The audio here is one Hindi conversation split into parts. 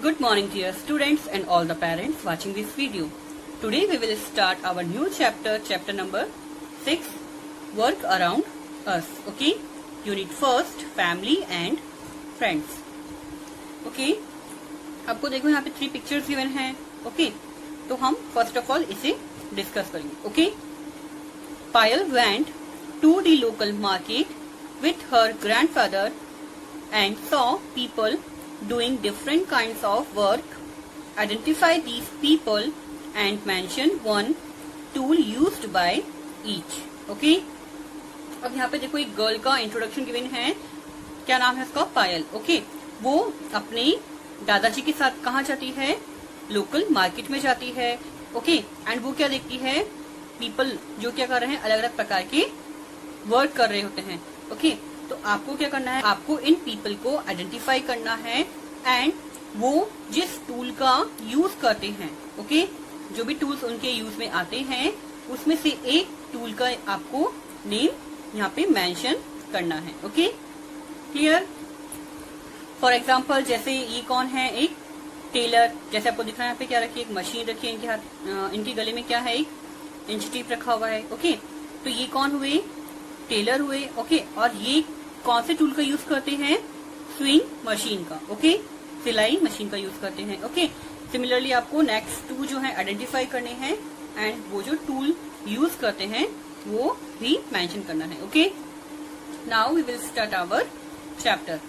Good morning dear students and all the parents watching this video. Today we will start our new chapter number 6, work around us. Okay, unit first, family and friends. Okay, आपको देखो यहाँ पे 3 pictures given हैं. Okay, तो हम first of all इसे discuss करेंगे. Okay, Payal went to the local market with her grandfather and saw people doing different kinds of work. Identify these people and mention one tool used by each. Okay? अब यहाँ पे देखो एक गर्ल का इंट्रोडक्शन गिवन है. क्या नाम है उसका? पायल. ओके, वो अपने दादाजी के साथ कहाँ जाती है? लोकल मार्केट में जाती है. ओके, एंड वो क्या देखती है? पीपल जो क्या कर रहे हैं, अलग अलग प्रकार के वर्क कर रहे होते हैं. ओके, तो आपको क्या करना है? आपको इन पीपल को आइडेंटिफाई करना है एंड वो जिस टूल का यूज करते हैं, ओके, जो भी टूल्स उनके यूज में आते हैं उसमें से एक टूल का आपको नेम यहाँ पे मेंशन करना है. Okay, clear? फॉर एग्जांपल जैसे ये कौन है? एक टेलर. जैसे आपको दिख रहा है यहाँ पे क्या रखी है? एक मशीन रखी है इनके हाथ. इनके गले में क्या है? एक इंच टेप रखा हुआ है. ओके, तो ये कौन हुए? टेलर हुए. ओके, और ये कौन से टूल का यूज करते हैं? स्विंग मशीन का. ओके, सिलाई मशीन का यूज करते हैं. ओके, सिमिलरली आपको नेक्स्ट 2 जो है आइडेंटिफाई करने हैं एंड वो जो टूल यूज करते हैं वो भी मेंशन करना है. Okay, now we will start our chapter.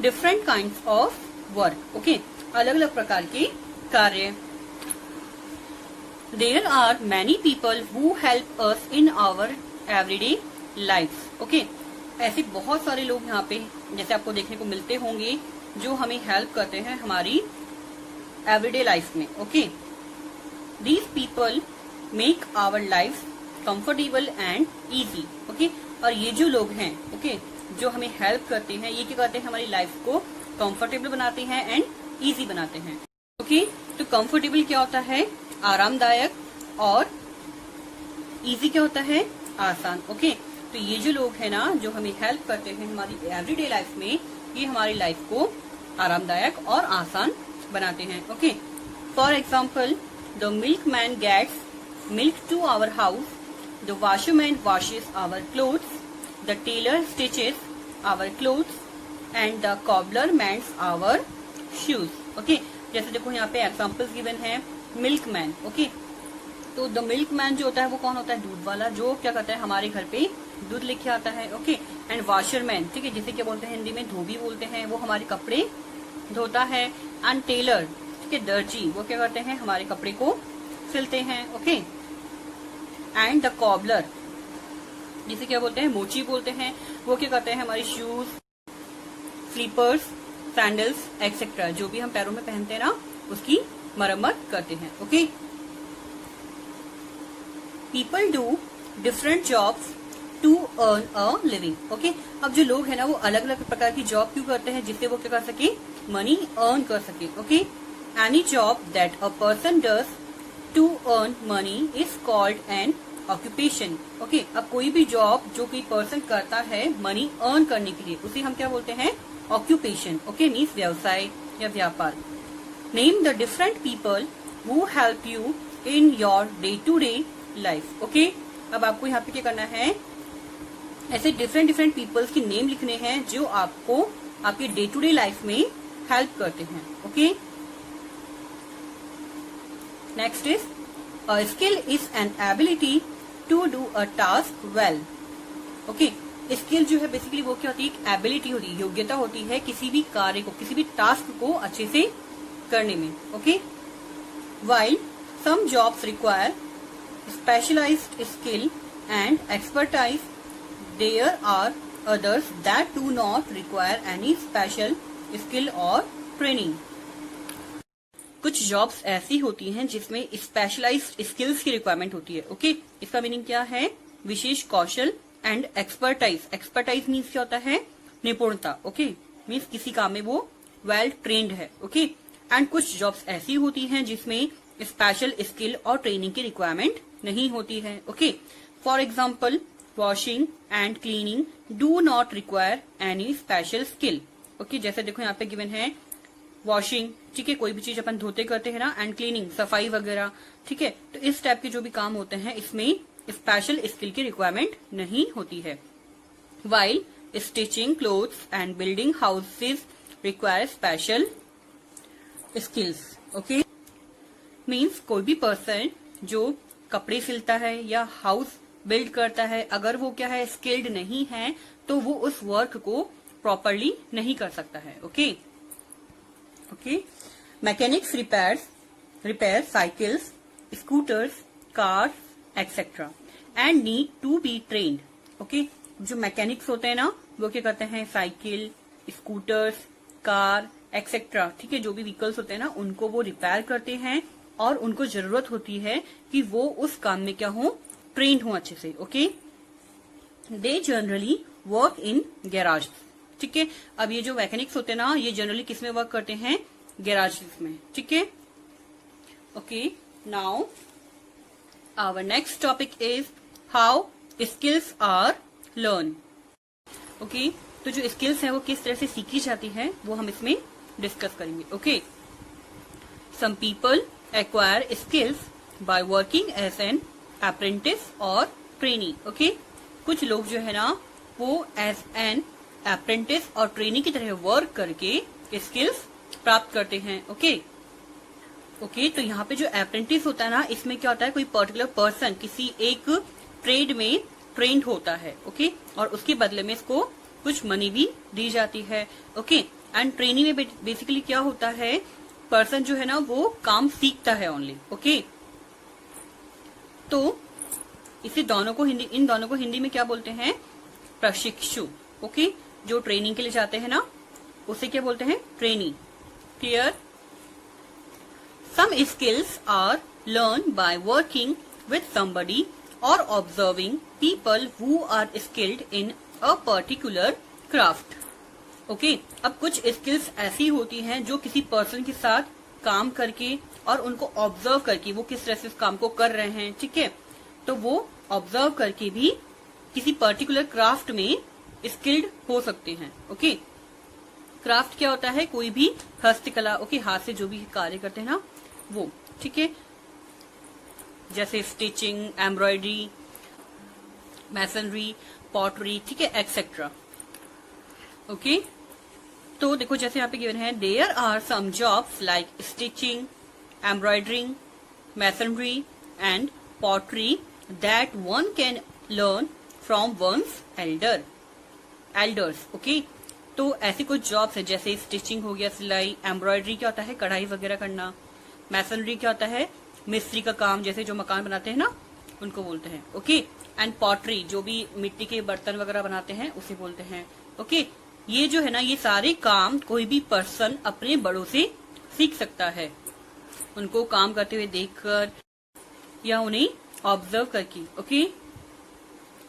Different kinds of work. Okay, अलग अलग प्रकार के कार्य. There are many people who help us in our everyday lives. Okay, ऐसे बहुत सारे लोग यहाँ पे जैसे आपको देखने को मिलते होंगे जो हमें हेल्प करते हैं हमारी एवरीडे लाइफ में. Okay, These people make our life comfortable and easy. Okay, और ये जो लोग हैं, ओके, जो हमें हेल्प करते हैं, ये क्या करते हैं? हमारी लाइफ को कंफर्टेबल बनाते हैं एंड इजी बनाते हैं. ओके, तो कंफर्टेबल क्या होता है? आरामदायक. और इजी क्या होता है? आसान. ओके, तो ये जो लोग हैं ना, जो हमें हेल्प करते हैं हमारी एवरीडे लाइफ में, ये हमारी लाइफ को आरामदायक और आसान बनाते हैं. Okay, for example the milkman gets milk to our house, the washerman washes our clothes, the tailor stitches our clothes and the cobbler mends our shoes. Okay, जैसे देखो यहाँ पे एग्जाम्पल्स गिवन है. मिल्कमैन. ओके, तो द मिल्कमैन जो होता है वो कौन होता है? दूध वाला, जो क्या करता है? हमारे घर पे दूध लेके आता है. ओके, एंड वॉशरमैन, ठीक है, जिसे क्या बोलते हैं? हिंदी में धोबी बोलते हैं. वो हमारे कपड़े धोता है. एंड टेलर, ठीक है, दर्जी, वो क्या करते हैं? हमारे कपड़े को सिलते हैं. ओके, एंड द कॉबलर, जिसे क्या बोलते हैं? मोची बोलते हैं. वो क्या करते हैं? हमारी शूज, स्लीपर्स, सैंडल्स एक्सेट्रा, जो भी हम पैरों में पहनते हैं ना, उसकी मरम्मत करते हैं. Okay, people do different jobs to earn a living. Okay, अब जो लोग हैं ना, वो अलग अलग प्रकार की जॉब क्यों करते हैं? जिससे वो क्या कर सके? मनी अर्न कर सके. Okay, any job that a person does to earn money is called an occupation. Okay, अब कोई भी जॉब जो कोई पर्सन करता है मनी अर्न करने के लिए, उसे हम क्या बोलते हैं? ऑक्यूपेशन. ओके, मीन्स व्यवसाय या व्यापार. Name the different people who help you in your day to day life. Okay, अब आपको यहाँ पे क्या करना है? ऐसे डिफरेंट पीपल्स के नेम लिखने हैं जो आपको आपके डे टू डे लाइफ में हेल्प करते हैं. Okay, next is a skill is an ability to do a task well. Okay, skill जो है बेसिकली वो क्या होती है? एक एबिलिटी होती है, योग्यता होती है किसी भी कार्य को, किसी भी टास्क को अच्छे से करने में. Okay, while some jobs require specialized skill and expertise, there are others that do not require any special skill or training. कुछ जॉब्स ऐसी होती हैं जिसमें स्पेशलाइज्ड स्किल्स की रिक्वायरमेंट होती है. ओके, इसका मीनिंग क्या है? विशेष कौशल एंड एक्सपर्टाइज. एक्सपर्टाइज मीन्स क्या होता है? निपुणता. ओके, मीन्स किसी काम में वो वेल ट्रेन्ड है. ओके, एंड कुछ जॉब्स ऐसी होती हैं जिसमें स्पेशल स्किल और ट्रेनिंग की रिक्वायरमेंट नहीं होती है. Okay, for example washing and cleaning do not require any special skill. Okay, जैसे देखो यहाँ पे गिवन है वॉशिंग, ठीक है, कोई भी चीज अपन धोते करते हैं ना, एंड क्लीनिंग, सफाई वगैरह, ठीक है। तो इस टाइप के जो भी काम होते हैं इसमें स्पेशल स्किल की रिक्वायरमेंट नहीं होती है। While stitching clothes and building houses require special skills. Okay, means कोई भी पर्सन जो कपड़े सिलता है या हाउस बिल्ड करता है, अगर वो क्या है स्किल्ड नहीं है तो वो उस वर्क को प्रॉपरली नहीं कर सकता है। Okay okay, mechanics repair cycles, scooters, cars etcetera and need to be trained. Okay, जो मैकेनिक्स होते हैं ना वो क्या करते हैं, साइकिल, स्कूटर्स, कार एक्सेट्रा, ठीक है, जो भी व्हीकल्स होते हैं ना उनको वो रिपेयर करते हैं और उनको जरूरत होती है कि वो उस काम में क्या हो, ट्रेन्ड हो अच्छे से। Okay, they generally work in garage, ठीक है। अब ये जो मैकेनिक्स होते हैं ना ये जनरली किस में वर्क करते हैं, गैराज में, ठीक है। Okay, now our next topic is how skills are learn. Okay, तो जो स्किल्स है वो किस तरह से सीखी जाती है वो हम इसमें डिस्कस करेंगे। Okay, some people acquire skills by working as an apprentice और ट्रेनी। ओके, कुछ लोग जो है ना वो एज एन अप्रेंटिस और ट्रेनी की तरह वर्क करके स्किल्स प्राप्त करते हैं। ओके ओके, तो यहाँ पे जो अप्रेंटिस होता है ना इसमें क्या होता है, कोई पर्टिकुलर पर्सन किसी एक ट्रेड में ट्रेंड होता है। ओके, और उसके बदले में इसको कुछ मनी भी दी जाती है। ओके, एंड ट्रेनिंग में बेसिकली क्या होता है, पर्सन जो है ना वो काम सीखता है ओनली। ओके, तो इन दोनों को हिंदी में क्या बोलते हैं, प्रशिक्षु। ओके, जो ट्रेनिंग के लिए जाते हैं ना उसे क्या बोलते हैं, trainee. Clear? Some skills are learn by working with somebody और observing people who are skilled in a particular craft. Okay, अब कुछ स्किल्स ऐसी होती हैं जो किसी पर्सन के साथ काम करके और उनको ऑब्जर्व करके वो किस तरह से उस काम को कर रहे हैं, ठीक है, तो वो ऑब्जर्व करके भी किसी पर्टिकुलर क्राफ्ट में स्किल्ड हो सकते हैं। ओके, क्राफ्ट क्या होता है, कोई भी हस्तकला, ओके, हाथ से जो भी कार्य करते हैं ना वो, ठीक है, जैसे स्टिचिंग, एम्ब्रॉयडरी, मैसनरी, पॉटरी, ठीक है, एक्सेट्रा। ओके, तो देखो जैसे यहाँ पे गिवन है, there are some jobs like stitching, embroidering, masonry and pottery that one can learn from one's elders. Okay, तो ऐसी कुछ जॉब्स है जैसे स्टिचिंग हो गया, सिलाई, एम्ब्रॉयडरी क्या होता है, कढ़ाई वगैरह करना, मैसनरी क्या होता है, मिस्त्री का काम, जैसे जो मकान बनाते हैं ना उनको बोलते हैं। ओके, एंड पॉटरी जो भी मिट्टी के बर्तन वगैरह बनाते हैं उसे बोलते हैं। ओके, ये जो है ना ये सारे काम कोई भी पर्सन अपने बड़ों से सीख सकता है, उनको काम करते हुए देखकर या उन्हें ऑब्जर्व करके। Okay,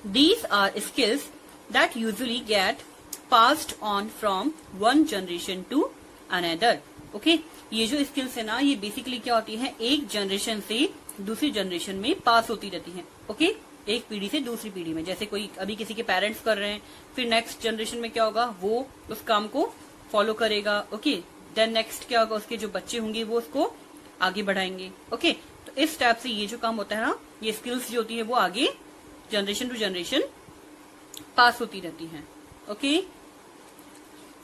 these are skills that usually get passed on from one generation to another. Okay, ये जो स्किल्स है ना ये बेसिकली क्या होती है, एक जनरेशन से दूसरी जनरेशन में पास होती रहती है। ओके, एक पीढ़ी से दूसरी पीढ़ी में, जैसे कोई अभी किसी के पेरेंट्स कर रहे हैं, फिर नेक्स्ट जनरेशन में क्या होगा, वो उस काम को फॉलो करेगा। ओके, देन नेक्स्ट क्या होगा, उसके जो बच्चे होंगे वो उसको आगे बढ़ाएंगे। ओके, तो इस टाइप से ये जो काम होता है ना, ये स्किल्स जो होती है वो आगे जनरेशन टू जनरेशन पास होती रहती है। Okay,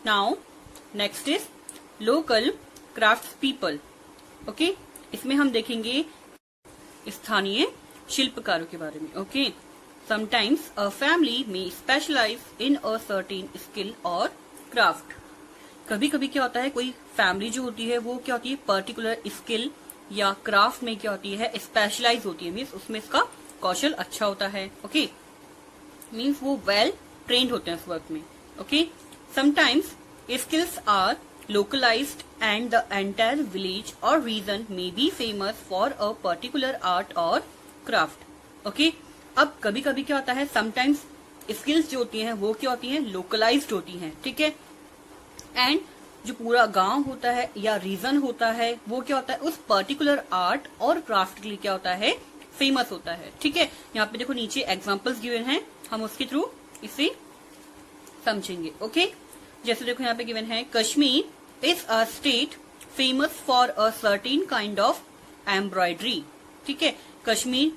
now next is local craft people. Okay, इसमें हम देखेंगे स्थानीय शिल्पकारों के बारे में। ओके, समटाइम्स अ फैमिली में specialise in a certain skill or craft. कभी कभी क्या होता है, कोई फैमिली जो होती है वो क्या होती है, पर्टिकुलर स्किल या क्राफ्ट में क्या होती है, स्पेशलाइज होती है, मीन्स उसमें इसका कौशल अच्छा होता है। ओके, मीन्स वो वेल ट्रेन्ड होते हैं उस वर्क में। Okay, sometimes skills are localized and the entire village or region may be famous for a particular art or craft. Okay, अब कभी कभी क्या होता है, sometimes स्किल्स जो होती हैं वो क्या होती हैं, लोकलाइज्ड होती हैं, ठीक है, एंड जो पूरा गांव होता है या रीजन होता है वो क्या होता है, उस पर्टिकुलर आर्ट और क्राफ्ट के लिए क्या होता है, फेमस होता है। ठीक है, यहाँ पे देखो नीचे एग्जाम्पल्स गिवन हैं, हम उसके थ्रू इसे समझेंगे। ओके, जैसे देखो यहाँ पे गिवन है, Kashmir is a state famous for a certain kind of embroidery. ठीक है, कश्मीर,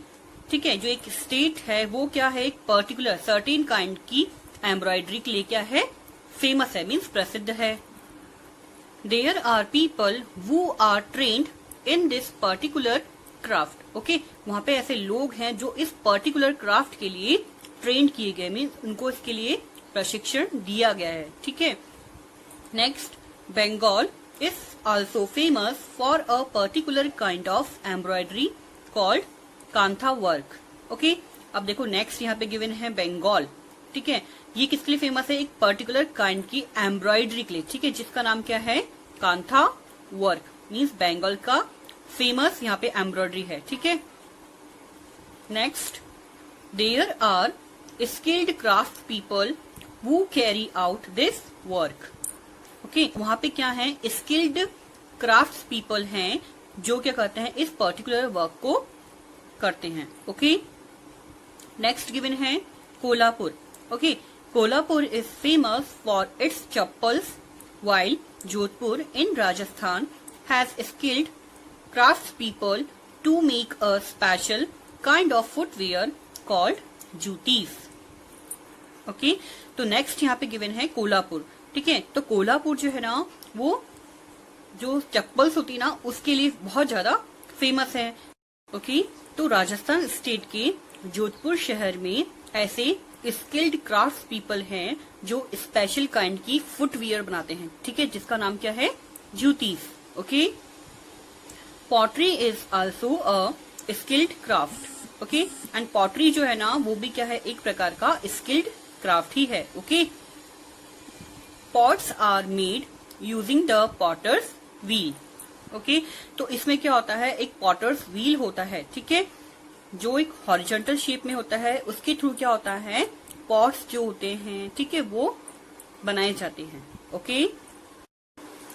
ठीक है, जो एक स्टेट है वो क्या है, एक पर्टिकुलर सर्टेन काइंड की एम्ब्रॉयडरी के लिए क्या है, फेमस है, मीन्स प्रसिद्ध है। There are people who are trained in this particular craft. Okay, वहां पे ऐसे लोग हैं जो इस पर्टिकुलर क्राफ्ट के लिए ट्रेंड किए गए, मीन्स उनको इसके लिए प्रशिक्षण दिया गया है। ठीक है, next, Bengal is also famous for a particular kind of embroidery called kantha work. Okay, अब देखो नेक्स्ट यहाँ पे गिवन है बंगाल। ठीक है, ये किसके लिए फेमस है, एक पर्टिकुलर काइंड की एम्ब्रॉयडरी के लिए। ठीक है, जिसका नाम क्या है, कांथा वर्क, मीन्स बंगाल का फेमस यहाँ पे एम्ब्रॉयडरी है। ठीक है, next, there are skilled craft people who carry out this work. Okay, वहां पे क्या है, स्किल्ड क्राफ्ट पीपल हैं जो क्या करते हैं, इस पर्टिकुलर वर्क को करते हैं। ओके, नेक्स्ट गिवन है Kolhapur. Okay, Kolhapur is famous for its chappals while Jodhpur in Rajasthan has skilled craftspeople to make a special kind of footwear called jutis. Okay, तो नेक्स्ट यहाँ पे गिवन है कोल्हापुर। ठीक है, तो कोल्हापुर जो है ना, वो जो चप्पल्स होती है ना उसके लिए बहुत ज्यादा फेमस है। ओके, तो राजस्थान स्टेट के जोधपुर शहर में ऐसे स्किल्ड क्राफ्ट पीपल हैं जो स्पेशल काइंड की फुटवियर बनाते हैं। ठीक है, जिसका नाम क्या है, juttis. Okay, pottery is also a skilled craft. Okay, and pottery जो है ना वो भी क्या है, एक प्रकार का स्किल्ड क्राफ्ट ही है। Okay, pots are made using the potter's wheel. Okay, तो इसमें क्या होता है, एक पॉटर्स व्हील होता है। ठीक है, जो एक हॉरिजॉन्टल शेप में होता है, उसके थ्रू क्या होता है, पॉट्स जो होते हैं, ठीक है, वो बनाए जाते हैं। ओके,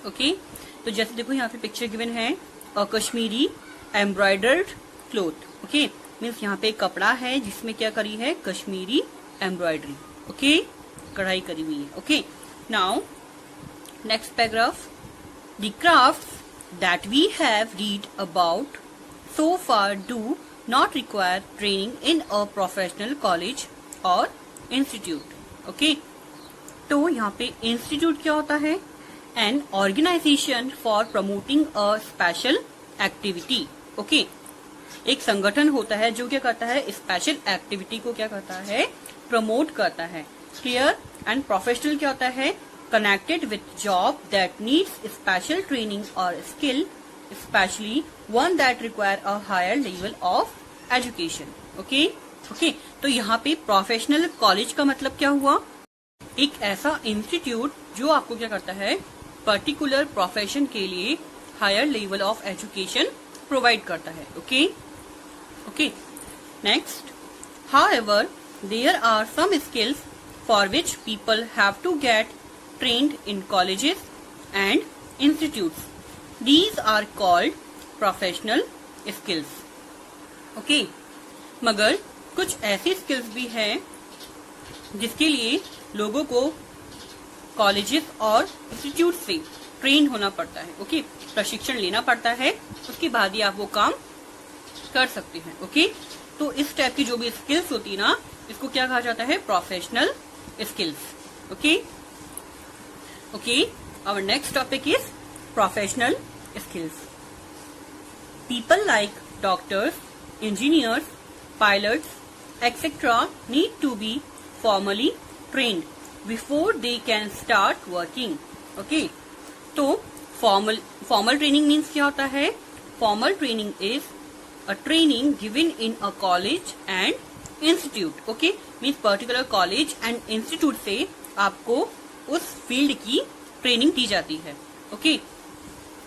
ओके, तो जैसे देखो यहाँ पे पिक्चर गिवन है, Kashmiri embroidered cloth. Okay, means यहाँ पे कपड़ा है जिसमें क्या करी है, कश्मीरी एम्ब्रॉयडरी। ओके, कढ़ाई करी हुई है। Okay, now next paragraph, the crafts that we have read about so far do not require training in a professional college or institute. Okay, तो यहाँ पे इंस्टीट्यूट क्या होता है, an organization for promoting a special activity. Okay, एक संगठन होता है जो क्या करता है, स्पेशल एक्टिविटी को क्या करता है, प्रमोट करता है। क्लियर, एंड प्रोफेशनल क्या होता है, connected with job that needs special training और skill, especially one that require a higher level of education. Okay, okay, तो यहाँ पे प्रोफेशनल कॉलेज का मतलब क्या हुआ, एक ऐसा इंस्टीट्यूट जो आपको क्या करता है, पर्टिकुलर प्रोफेशन के लिए higher level of education provide करता है। Okay, okay, next, however there are some skills for which people have to get trained in colleges and institutes. These are called professional skills. Okay, मगर कुछ ऐसी स्किल्स भी हैं जिसके लिए लोगों को कॉलेजेस और इंस्टीट्यूट से ट्रेन होना पड़ता है। ओके, प्रशिक्षण लेना पड़ता है, उसके बाद ही आप वो काम कर सकते हैं। ओके, तो इस टाइप की जो भी स्किल्स होती है ना, इसको क्या कहा जाता है, professional skills. Okay, okay, our next topic is professional skills. People like doctors, engineers, pilots, etc. need to be formally trained before they can start working. Okay, तो formal training means क्या होता है, formal training is a training given in a college and institute. Okay, means particular college and institute से आपको उस फील्ड की ट्रेनिंग दी जाती है। ओके,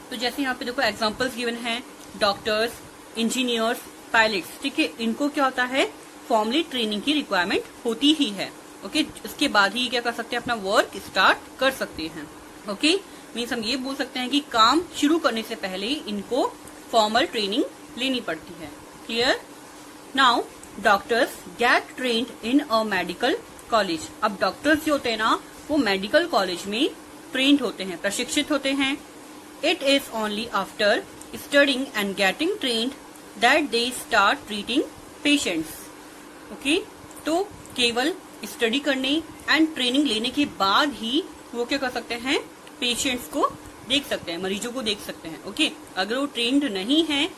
तो जैसे यहाँ पे देखो एग्जांपल्स गिवन हैं, डॉक्टर्स, इंजीनियर्स, पायलट्स। ठीक है, इनको क्या होता है, फॉर्मली ट्रेनिंग की रिक्वायरमेंट होती ही है। ओके, इसके बाद ही क्या कर सकते हैं, अपना वर्क स्टार्ट कर सकते हैं। ओके, मीन्स हम ये बोल सकते हैं कि काम शुरू करने से पहले इनको फॉर्मल ट्रेनिंग लेनी पड़ती है। Clear, now doctors get trained in a medical college. अब डॉक्टर्स जो होते हैं ना, वो मेडिकल कॉलेज में ट्रेंड होते हैं, प्रशिक्षित होते हैं. It is only after studying and getting trend that they start treating patients. Okay, तो केवल स्टडी करने एंड ट्रेनिंग लेने के बाद ही वो क्या कर सकते हैं, पेशेंट्स को देख सकते हैं, मरीजों को देख सकते हैं. ओके, अगर वो ट्रेंड नहीं है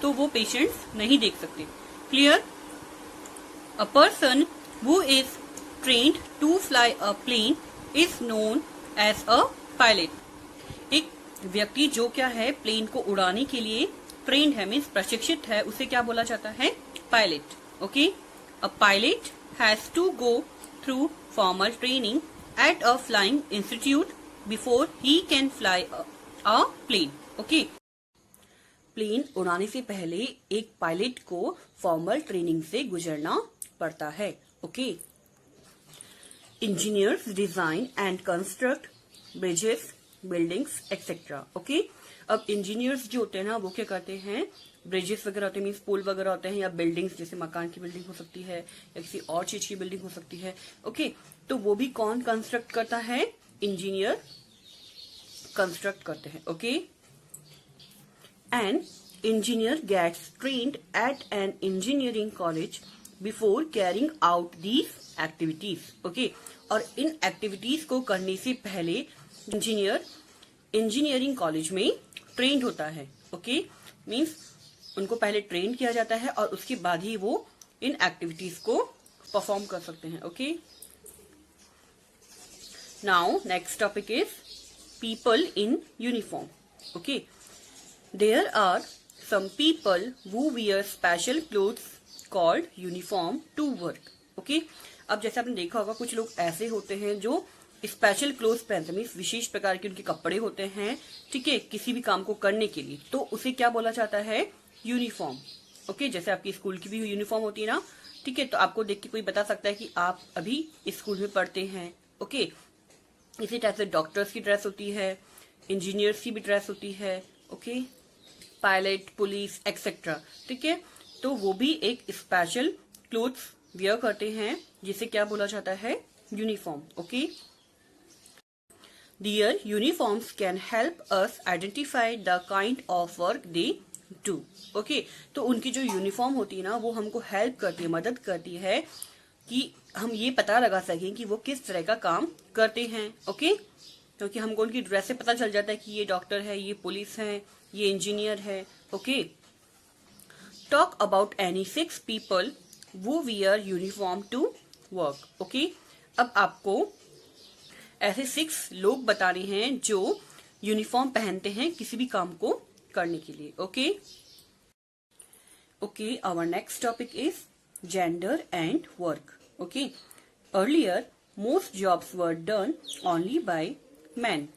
तो वो पेशेंट्स नहीं देख सकते. Clear? A person who is trained to fly a plane is known as a pilot. एक व्यक्ति जो क्या है, प्लेन को उड़ाने के लिए ट्रेन्ड है, मीन्स प्रशिक्षित है, उसे क्या बोला जाता है, pilot. Okay, a pilot has to go through formal training at a flying institute before he can fly a plane. Okay, plane उड़ाने से पहले एक पायलट को फॉर्मल ट्रेनिंग से गुजरना पड़ता है. Okay, engineers design and construct bridges, buildings etcetera. Okay, अब इंजीनियर्स जो होते हैं ना, वो क्या करते हैं, ब्रिजेस वगैरह होते हैं, मीन्स पुल वगैरह होते हैं, या बिल्डिंग्स, जैसे मकान की बिल्डिंग हो सकती है या किसी और चीज की बिल्डिंग हो सकती है. ओके, तो वो भी कौन कंस्ट्रक्ट करता है, इंजीनियर कंस्ट्रक्ट करते हैं. Okay, and engineer gets trained at an engineering college before carrying out these activities. Okay, और इन एक्टिविटीज को करने से पहले इंजीनियर इंजीनियरिंग कॉलेज में ट्रेन्ड होता है. ओके, मीन्स उनको पहले ट्रेन किया जाता है और उसके बाद ही वो इन एक्टिविटीज को परफॉर्म कर सकते हैं. Okay, now next topic is people in uniform. Okay, there are some people who wear special clothes called uniform to work. Okay, अब जैसे आपने देखा होगा, कुछ लोग ऐसे होते हैं जो स्पेशल क्लोथ पहनते हैं, मीन्स विशेष प्रकार के उनके कपड़े होते हैं, ठीक है, किसी भी काम को करने के लिए, तो उसे क्या बोला जाता है, यूनिफॉर्म. ओके, जैसे आपकी स्कूल की भी यूनिफॉर्म होती है ना, ठीक है, तो आपको देख के कोई बता सकता है कि आप अभी स्कूल में पढ़ते हैं. ओके, इसी टाइप से डॉक्टर्स की ड्रेस होती है, इंजीनियर्स की भी ड्रेस होती है. Okay, pilot, police etcetera. ठीक है, तो वो भी एक स्पेशल क्लोथ्स वियर करते हैं, जिसे क्या बोला जाता है, uniform. Okay, their uniforms can help us identify the kind of work they do. Okay, तो उनकी जो यूनिफॉर्म होती है ना, वो हमको हेल्प करती है, मदद करती है कि हम ये पता लगा सकें कि वो किस तरह का काम करते हैं. ओके, क्योंकि हमको उनकी ड्रेस से पता चल जाता है कि ये डॉक्टर है, ये पुलिस है, ये इंजीनियर है. Okay, talk about any 6 people वो wear uniform to work. Okay, अब आपको ऐसे 6 लोग बताने हैं जो यूनिफॉर्म पहनते हैं किसी भी काम को करने के लिए. Okay, okay, our next topic is gender and work. Okay, earlier most jobs were done only by man.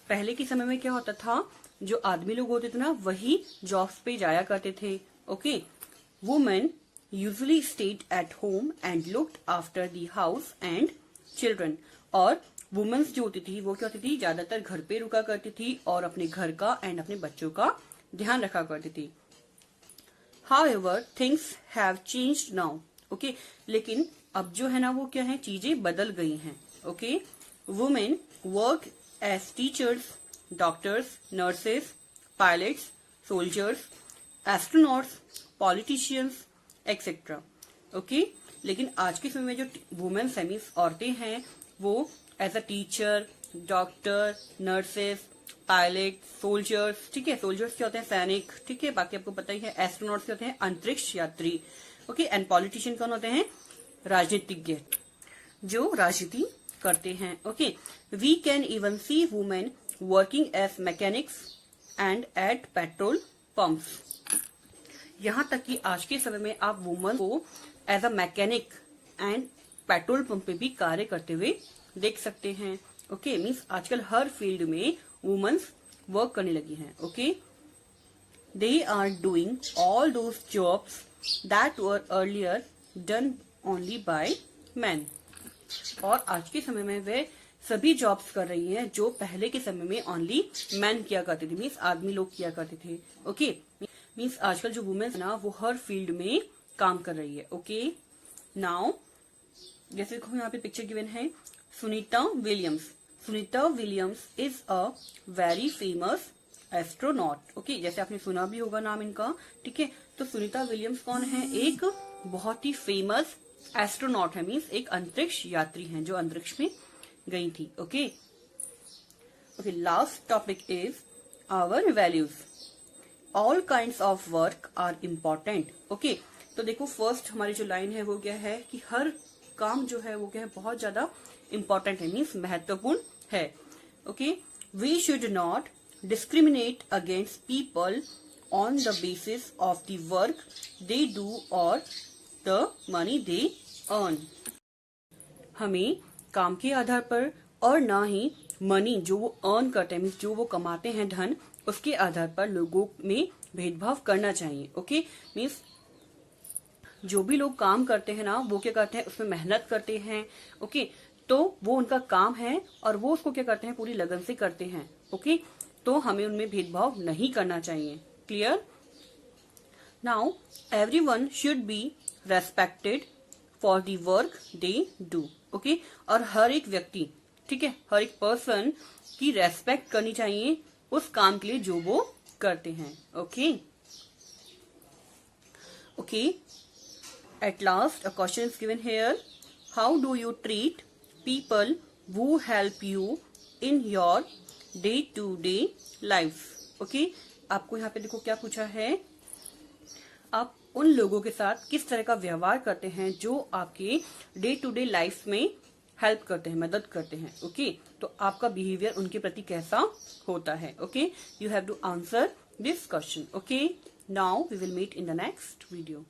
पहले के समय में क्या होता था, जो आदमी लोग होते थे ना, वही जॉब्स पे जाया करते थे. Okay, women usually stayed at home and looked after the house and children. और वुमेन्स जो होती थी, वो क्या होती थी, ज्यादातर घर पे रुका करती थी और अपने घर का एंड अपने बच्चों का ध्यान रखा करती थी. However, things have changed now. Okay, लेकिन अब जो है ना, वो क्या है, चीजें बदल गई हैं. Okay, women work as teachers, doctors, nurses, pilots, soldiers, astronauts, politicians etcetera. Okay, लेकिन आज के समय में जो वुमेन्स है, मीन्स औरतें हैं, वो as a teacher, doctor, nurses, pilot, soldiers. ठीक है, सोल्जर्स क्या होते हैं, सैनिक. ठीक है, बाकी आपको पता ही है. एस्ट्रोनॉट्स क्या होते हैं, अंतरिक्ष यात्री. ओके, एंड पॉलिटिशियन कौन होते हैं, राजनीतिज्ञ, जो राजनीति करते हैं. Okay, we can even see women working as mechanics and at petrol pumps. यहाँ तक कि आज के समय में आप वुमन को as a mechanic and petrol pump पे भी कार्य करते हुए देख सकते हैं. ओके, मीन्स आजकल हर फील्ड में वुमेन्स वर्क करने लगी हैं. Okay, they are doing all those jobs that were earlier done only by man. और आज के समय में वे सभी जॉब्स कर रही हैं जो पहले के समय में ओनली मैन किया करते थे, मीन्स आदमी लोग किया करते थे. ओके, मीन्स आजकल जो वुमेन है ना, वो हर फील्ड में काम कर रही है. ओके, नाउ जैसे देखो यहाँ पे पिक्चर गिवन है, Sunita Williams. Sunita Williams is a very famous astronaut. Okay, जैसे आपने सुना भी होगा नाम इनका, ठीक है। तो सुनीता विलियम्स कौन है? एक बहुत ही फेमस एस्ट्रोनॉट है, मीन्स एक अंतरिक्ष यात्री हैं जो अंतरिक्ष में गई थी। Okay okay, last topic is our values. All kind of work are important. Okay, तो देखो फर्स्ट हमारी जो लाइन है वो क्या है कि हर काम जो है वो क्या है, बहुत ज्यादा इंपॉर्टेंट है, मीन्स महत्वपूर्ण है। Okay, we should not discriminate against people on the basis of the work they do और द मनी दे अर्न। हमें काम के आधार पर और ना ही मनी जो वो अर्न करते हैं, मीन्स जो वो कमाते हैं धन, उसके आधार पर लोगों में भेदभाव करना चाहिए। ओके, मीन्स जो भी लोग काम करते हैं ना, वो क्या करते हैं, उसमें मेहनत करते हैं। ओके, तो वो उनका काम है और वो उसको क्या करते हैं, पूरी लगन से करते हैं। ओके, तो हमें उनमें भेदभाव नहीं करना चाहिए। Clear? Now everyone should be respected for the work they do. Okay, और हर एक व्यक्ति, ठीक है, हर एक पर्सन की रेस्पेक्ट करनी चाहिए उस काम के लिए जो वो करते हैं। Okay okay, at last a question is given here. How do you treat people who help you in your day to day life? Okay, आपको यहाँ पे देखो क्या पूछा है, आप उन लोगों के साथ किस तरह का व्यवहार करते हैं जो आपके डे टू डे लाइफ में हेल्प करते हैं, मदद करते हैं। ओके, तो आपका बिहेवियर उनके प्रति कैसा होता है। Okay, you have to answer this question. Okay, now we will meet in the next video.